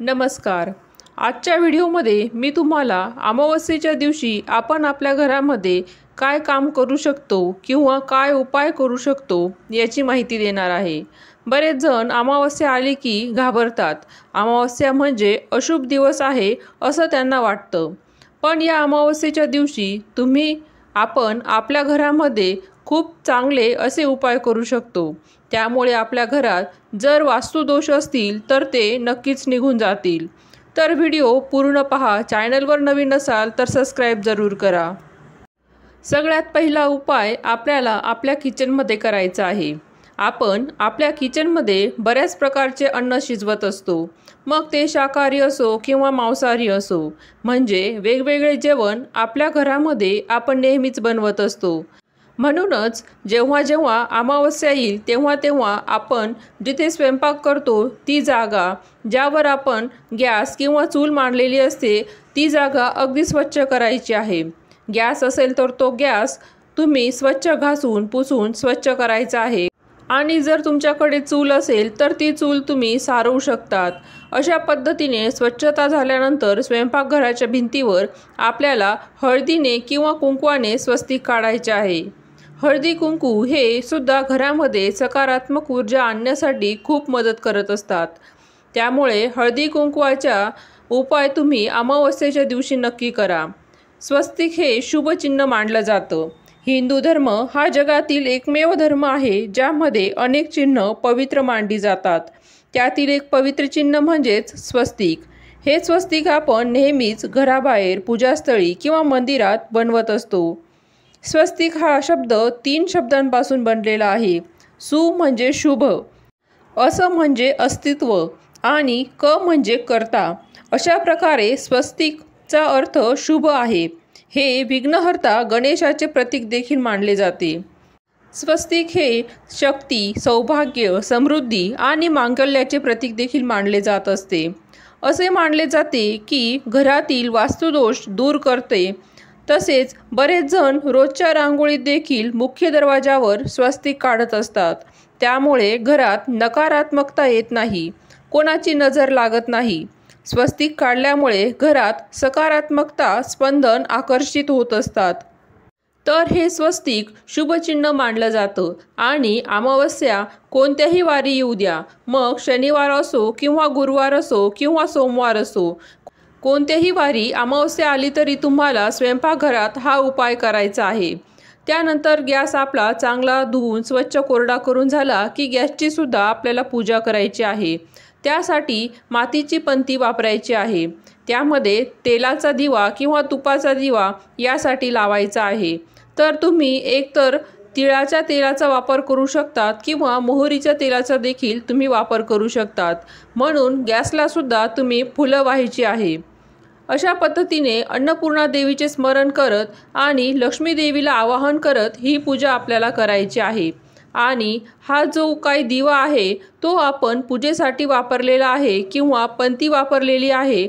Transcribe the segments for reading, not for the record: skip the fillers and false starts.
नमस्कार. आजच्या व्हिडिओमध्ये मी तुम्हाला अमावस्येच्या दिवशी आपण आपल्या घरामध्ये काय काम करू शकतो किंवा काय उपाय करू शकतो याची माहिती देणार आहे. बरेच जण अमावस्या आली की घाबरतात. अमावस्या म्हणजे अशुभ दिवस आहे असं त्यांना वाटतं. पण या अमावस्येच्या दिवशी आपण आपल्या घरामध्ये खूप चांगले असे उपाय करू शकतो. त्यामुळे आपल्या घरात जर वास्तुदोष असतील तर ते नक्कीच निघून जातील. तर व्हिडिओ पूर्ण पहा. चॅनलवर नवीन असाल तर सबस्क्राईब जरूर करा. सगळ्यात पहिला उपाय आपल्याला आपल्या किचनमध्ये करायचा आहे. आपण आपल्या किचनमध्ये बऱ्याच प्रकारचे अन्न शिजवत असतो. मग ते शाकाहारी असो किंवा मांसाहारी असो, म्हणजे वेगवेगळे जेवण आपल्या घरामध्ये आपण नेहमीच बनवत असतो. म्हणूनच जेव्हा जेव्हा अमावस्या येईल तेव्हा आपण जिथे स्वयंपाक करतो ती जागा, ज्यावर आपण गॅस किंवा चूल मांडलेली असते, ती जागा अगदी स्वच्छ करायची आहे. गॅस असेल तर तो गॅस तुम्ही स्वच्छ घासून पुसून स्वच्छ करायचा आहे. आणि जर तुमच्याकडे चूल असेल तर ती चूल तुम्ही सारवू शकतात. अशा पद्धतीने स्वच्छता झाल्यानंतर स्वयंपाकघराच्या भिंतीवर आपल्याला हळदीने किंवा कुंकवाने स्वस्तिक काढायचे आहे. हळदी कुंकू हे सुद्धा घरामध्ये सकारात्मक ऊर्जा आणण्यासाठी खूप मदत करत असतात. त्यामुळे हळदी कुंकवाचा उपाय तुम्ही अमावस्येच्या दिवशी नक्की करा. स्वस्तिक हे शुभ चिन्ह मानलं जातं. हिंदू धर्म हा जगातील एकमेव धर्म आहे ज्यामध्ये अनेक चिन्ह पवित्र मानली जातात. त्यातील एक पवित्र चिन्ह म्हणजेच स्वस्तिक. हे स्वस्तिक आपण नेहमीच घराबाहेर, पूजास्थळी किंवा मंदिरात बनवत असतो. स्वस्तिक हा शब्द 3 शब्दांपासून बनलेला आहे. सु म्हणजे शुभ, असं म्हणजे अस्तित्व आणि क म्हणजे कर्ता. अशा प्रकारे स्वस्तिकचा अर्थ शुभ आहे. हे विघ्नहर्ता गणेशाचे प्रतीक देखील मानले जाते. स्वस्तिक हे शक्ती, सौभाग्य, समृद्धी आणि मांगल्याचे प्रतीक देखील मानले जात असते. असे मानले जाते की घरातील वास्तुदोष दूर करते. तसेच बरेच जण रोजच्या रांगोळीत देखील मुख्य दरवाजावर स्वस्तिक काढत असतात. त्यामुळे घरात नकारात्मकता येत नाही, कोणाची नजर लागत नाही. स्वस्तिक काढल्यामुळे घरात सकारात्मकता, स्पंदन आकर्षित होत असतात. तर हे स्वस्तिक शुभचिन्ह मानलं जातं. आणि अमावस्या कोणत्याही वारी येऊ द्या, मग शनिवार असो किंवा गुरुवार असो किंवा सोमवार असो, कोणत्याही वारी अमावस्या आली तरी तुम्हाला स्वयंपाकघरात हा उपाय करायचा आहे. त्यानंतर गॅस आपला चांगला धुवून स्वच्छ कोरडा करून झाला की गॅसची सुद्धा आपल्याला पूजा करायची आहे. त्यासाठी मातीची पंती वापरायची आहे. त्यामध्ये तेलाचा दिवा किंवा तुपाचा दिवा यासाठी लावायचा आहे. तर तुम्ही एकतर तिळाच्या तेलाचा वापर करू शकतात किंवा मोहरीच्या तेलाचा देखील तुम्ही वापर करू शकतात. म्हणून गॅसला सुद्धा तुम्ही फुलं व्हायची आहे. अशा पद्धतीने अन्नपूर्णा देवीचे स्मरण करत आणि लक्ष्मी देवीला आवाहन करत ही पूजा आपल्याला करायची आहे. आणि हा जो काही दिवा आहे तो आपण पूजेसाठी वापरलेला आहे किंवा पंती वापरलेली आहे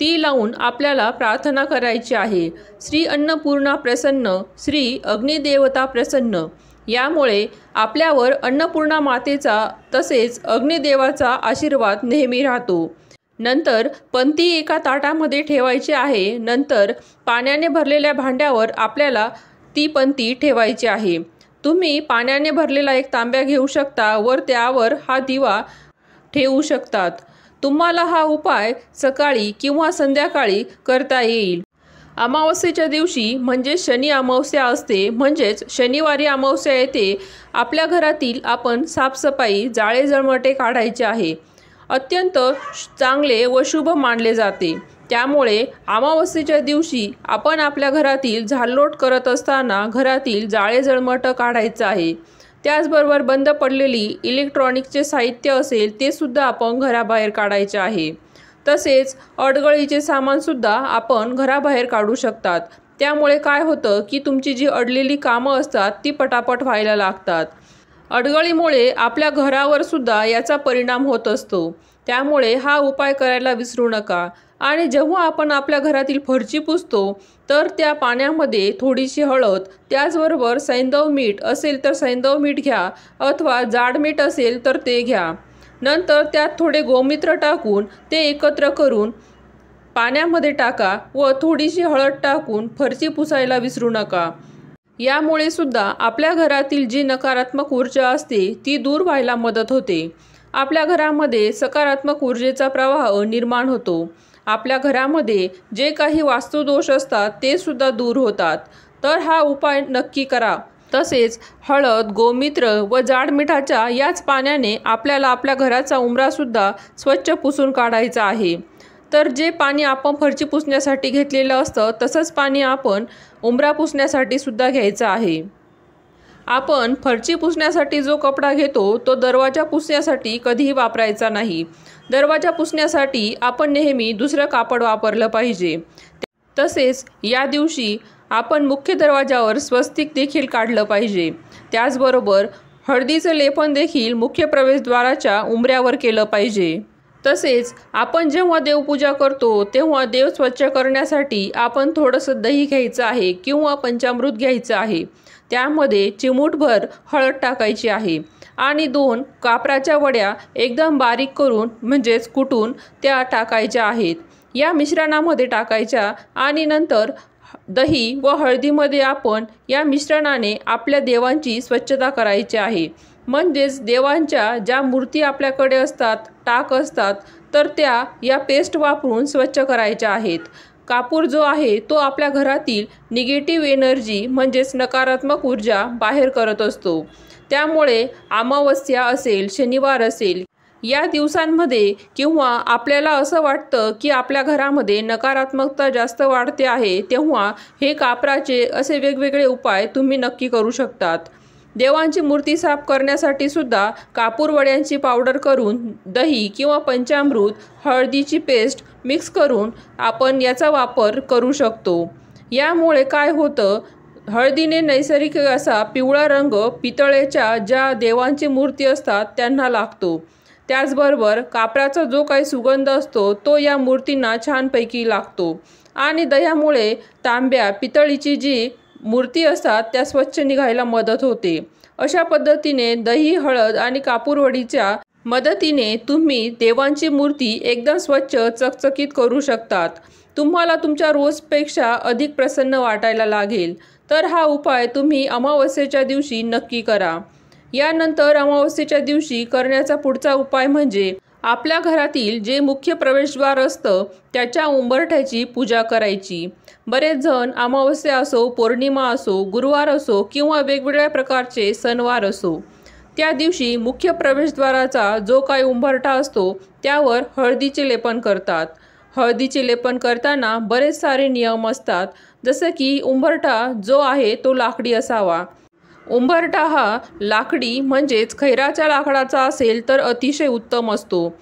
ती लावून आपल्याला प्रार्थना करायची आहे. श्री अन्नपूर्णा प्रसन्न, श्री अग्निदेवता प्रसन्न. यामुळे आपल्यावर अन्नपूर्णा मातेचा तसेच अग्निदेवाचा आशीर्वाद नेहमी राहतो. नंतर पंती एका ताटामध्ये ठेवायची आहे. नंतर पाण्याने भरलेल्या भांड्यावर आपल्याला ती पंती ठेवायची आहे. तुम्ही पाण्याने भरलेला एक तांब्या घेऊ शकता वर त्यावर हा दिवा ठेवू शकतात. तुम्हाला हा उपाय सकाळी किंवा संध्याकाळी करता येईल. अमावस्येच्या दिवशी म्हणजे शनी अमावस्या असते, म्हणजेच शनिवारी अमावस्या येते. आपल्या घरातील आपण साफसफाई, जाळे जळमटे काढायचे आहे. अत्यंत चांगले व शुभ मानले जाते. त्यामुळे अमावस्येच्या दिवशी आपण आपल्या घरातील झाडलोट करत असताना घरातील जाळे जळमट काढायचं आहे. त्याचबरोबर बंद पडलेली इलेक्ट्रॉनिकचे साहित्य असेल ते सुद्धा आपण घराबाहेर काढायचे आहे. तसेच अडगळीचे सामानसुद्धा आपण घराबाहेर काढू शकतात. त्यामुळे काय होतं की तुमची जी अडलेली कामं असतात ती पटापट व्हायला लागतात. अडगळीमुळे आपल्या घरावर सुद्धा याचा परिणाम होत असतो. त्यामुळे हा उपाय करायला विसरू नका. आणि जेव्हा आपण आपल्या घरातील फरशी पुसतो तर त्या पाण्यामध्ये थोडीशी हळद, त्याचबरोबर सैंधव मीठ असेल तर सैंधव मीठ घ्या अथवा जाड मीठ असेल तर ते घ्या. नंतर त्यात थोडे गोमूत्र टाकून ते एकत्र करून पाण्यामध्ये टाका व थोडीशी हळद टाकून फरशी पुसायला विसरू नका. यामुळे सुद्धा आपल्या घरातील जी नकारात्मक ऊर्जा असते ती दूर व्हायला मदत होते. आपल्या घरामध्ये सकारात्मक ऊर्जेचा प्रवाह निर्माण होतो. आपल्या घरामध्ये जे काही वास्तुदोष असतात ते सुद्धा दूर होतात. तर हा उपाय नक्की करा. तसेच हळद, गोमूत्र व जाड मिठाच्या याच पाण्याने आपल्याला आपल्या घराचा उंबरासुद्धा स्वच्छ पुसून काढायचा आहे. तर जे पाणी आपण फरशी पुसण्यासाठी घेतलेलं असतं तसंच पाणी आपण उंबरा पुसण्यासाठी सुद्धा घ्यायचं आहे. आपण फरशी पुसण्यासाठी जो कपडा घेतो तो दरवाजा पुसण्यासाठी कधीही वापरायचा नाही. दरवाजा पुसण्यासाठी आपण नेहमी दुसरं कापड वापरलं पाहिजे. तसेच या दिवशी आपण मुख्य दरवाजावर स्वस्तिक देखील काढलं पाहिजे. त्याचबरोबर हळदीचं लेपन देखील मुख्य प्रवेशद्वाराच्या उंबऱ्यावर केलं पाहिजे. तसेच आपण जेव्हा देवपूजा करतो तेव्हा देव स्वच्छ करण्यासाठी आपण थोडंसं दही घ्यायचं आहे किंवा पंचामृत घ्यायचं आहे. त्यामध्ये चिमूटभर हळद टाकायची आहे आणि 2 कापराच्या वड्या एकदम बारीक करून म्हणजेच कुटून त्या टाकायच्या आहेत. या मिश्रणामध्ये टाकायच्या आणि नंतर दही व हळदीमध्ये आपण या मिश्रणाने आपल्या देवांची स्वच्छता करायची आहे. म्हणजेच देवांच्या ज्या मूर्ती आपल्याकडे असतात, टाक असतात, तर त्या या पेस्ट वापरून स्वच्छ करायच्या आहेत. कापूर जो आहे तो आपल्या घरातील निगेटिव्ह एनर्जी म्हणजेच नकारात्मक ऊर्जा बाहेर करत असतो. त्यामुळे अमावस्या असेल, शनिवार असेल या दिवसांमध्ये किंवा आपल्याला असं वाटतं की आपल्या घरामध्ये नकारात्मकता जास्त वाढते आहे तेव्हा हे कापराचे असे वेगवेगळे उपाय तुम्ही नक्की करू शकतात. देवांची मूर्ती साफ करण्यासाठी सुद्धा कापूर वड्यांची पावडर करून दही किंवा पंचामृत, हळदीची पेस्ट मिक्स करून आपण याचा वापर करू शकतो. यामुळे काय होतं, हळदीने नैसर्गिक असा पिवळा रंग पितळेच्या ज्या देवांची मूर्ती असतात त्यांना लागतो. त्याचबरोबर कापराचा जो काही सुगंध असतो तो या मूर्तींना छानपैकी लागतो आणि दह्यामुळे तांब्या, पितळीची जी मूर्ती असतात त्या स्वच्छ निघायला मदत होते. अशा पद्धतीने दही, हळद आणि कापूरवडीच्या मदतीने तुम्ही देवांची मूर्ती एकदम स्वच्छ चकचकीत करू शकतात. तुम्हाला तुमच्या रोजपेक्षा अधिक प्रसन्न वाटायला लागेल. तर हा उपाय तुम्ही अमावस्येच्या दिवशी नक्की करा. यानंतर अमावस्येच्या दिवशी करण्याचा पुढचा उपाय म्हणजे आपल्या घरातील जे मुख्य प्रवेशद्वार असतं त्याच्या उंबरठ्याची पूजा करायची. बरेच जण अमावस्या असो, पौर्णिमा असो, गुरुवार असो किंवा वेगवेगळ्या प्रकारचे सणवार असो त्या दिवशी मुख्य प्रवेशद्वाराचा जो काही उंबरठा असतो त्यावर हळदीचे लेपन करतात. हळदीचे लेपन करताना बरेच सारे नियम असतात. जसं की उंबरठा जो आहे तो लाकडी असावा. उंबरठा हा लाकडी म्हणजेच खैराच्या लाकडाचा असेल तर अतिशय उत्तम असतो.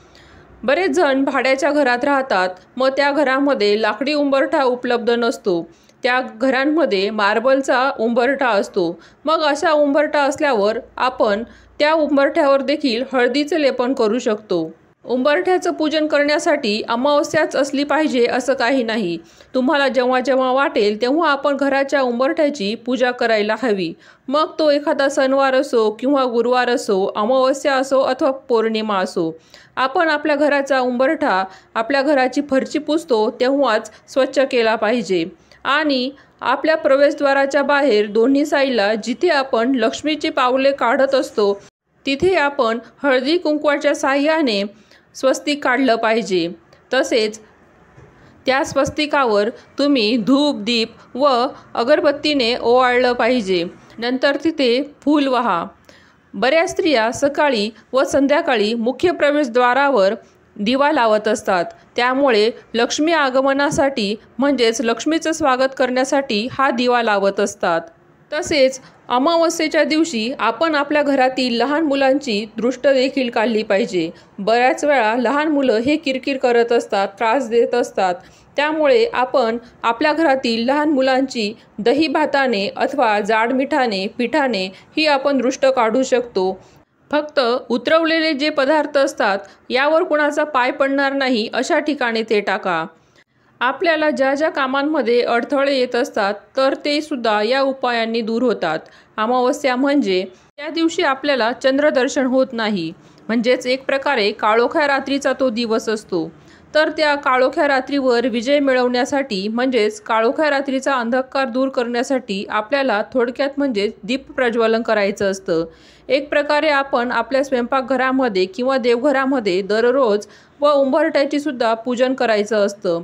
बरेच जण भाड्याच्या घरात राहतात, मग त्या घरामध्ये लाकडी उंबरठा उपलब्ध नसतो. त्या घरांमध्ये मार्बलचा उंबरठा असतो. मग अशा उंबरठा असल्यावर आपण त्या उंबरठ्यावर देखील हळदीचे लेपन करू शकतो. उंबरठ्याचं पूजन करण्यासाठी अमावस्याच असली पाहिजे असं काही नाही. तुम्हाला जेव्हा जेव्हा वाटेल तेव्हा आपण घराच्या उंबरठ्याची पूजा करायला हवी. मग तो एखादा सणवार असो किंवा गुरुवार असो, अमावस्या असो अथवा पौर्णिमा असो, आपण आपल्या घराचा उंबरठा, आपल्या घराची फरशी पुसतो तेव्हाच स्वच्छ केला पाहिजे. आणि आपल्या प्रवेशद्वाराच्या बाहेर दोन्ही साईडला जिथे आपण लक्ष्मीची पावले काढत असतो तिथे आपण हळदी कुंकवाच्या साह्याने स्वस्तिक काढलं पाहिजे. तसेच त्या स्वस्तिकावर तुम्ही धूप, दीप व अगरबत्तीने ओवाळलं पाहिजे. नंतर तिथे फूल वाहा. बऱ्याच स्त्रिया सकाळी व संध्याकाळी मुख्य प्रवेशद्वारावर दिवा लावत असतात. त्यामुळे लक्ष्मी आगमनासाठी म्हणजेच लक्ष्मीचं स्वागत करण्यासाठी हा दिवा लावत असतात. तसेच अमावस्येच्या दिवशी आपण आपल्या घरातील लहान मुलांची दृष्ट देखील काढली पाहिजे. बऱ्याच वेळा लहान मुलं हे किरकिर करत असतात, त्रास देत असतात. त्यामुळे आपण आपल्या घरातील लहान मुलांची दही भाताने अथवा जाड मिठाने, पिठाने ही आपण दृष्ट काढू शकतो. फक्त उतरवलेले जे पदार्थ असतात यावर कुणाचा पाय पडणार नाही अशा ठिकाणी ते टाका. आपल्याला ज्या ज्या कामांमध्ये अडथळे येत असतात तर ते सुद्धा या उपायांनी दूर होतात. अमावस्या म्हणजे त्या दिवशी आपल्याला चंद्रदर्शन होत नाही, म्हणजेच एक प्रकारे काळोख्या रात्रीचा तो दिवस असतो. तर त्या काळोख्या रात्रीवर विजय मिळवण्यासाठी म्हणजेच काळोख्या रात्रीचा अंधकार दूर करण्यासाठी आपल्याला थोडक्यात म्हणजे दीप प्रज्वलन करायचं असतं. एक प्रकारे आपण आपल्या स्वयंपाकघरामध्ये किंवा देवघरामध्ये दररोज व उंबरठ्याची सुद्धा पूजन करायचं असतं.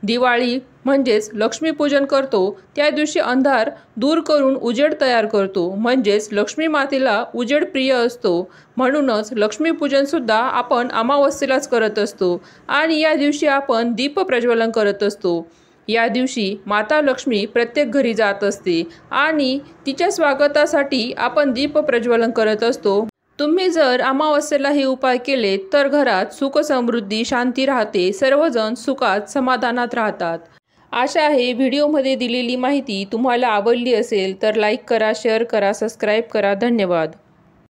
दिवाळी म्हणजेच लक्ष्मीपूजन करतो त्या दिवशी अंधार दूर करून उजेड तयार करतो, म्हणजेच लक्ष्मी मातेला उजेड प्रिय असतो. म्हणूनच लक्ष्मीपूजनसुद्धा आपण अमावस्येलाच करत असतो आणि या दिवशी आपण दीप प्रज्वलन करत असतो. या दिवशी माता लक्ष्मी प्रत्येक घरी जात असते आणि तिच्या स्वागतासाठी आपण दीप प्रज्वलन करत असतो. तुम्ही जर अमावस्येला हे उपाय केले तर घरात सुख समृद्धी शांती राहते, सर्वजण सुखात समाधानात राहतात. आशा आहे व्हिडिओमध्ये दिलेली माहिती तुम्हाला आवडली असेल तर लाईक करा, शेअर करा, सबस्क्राईब करा. धन्यवाद.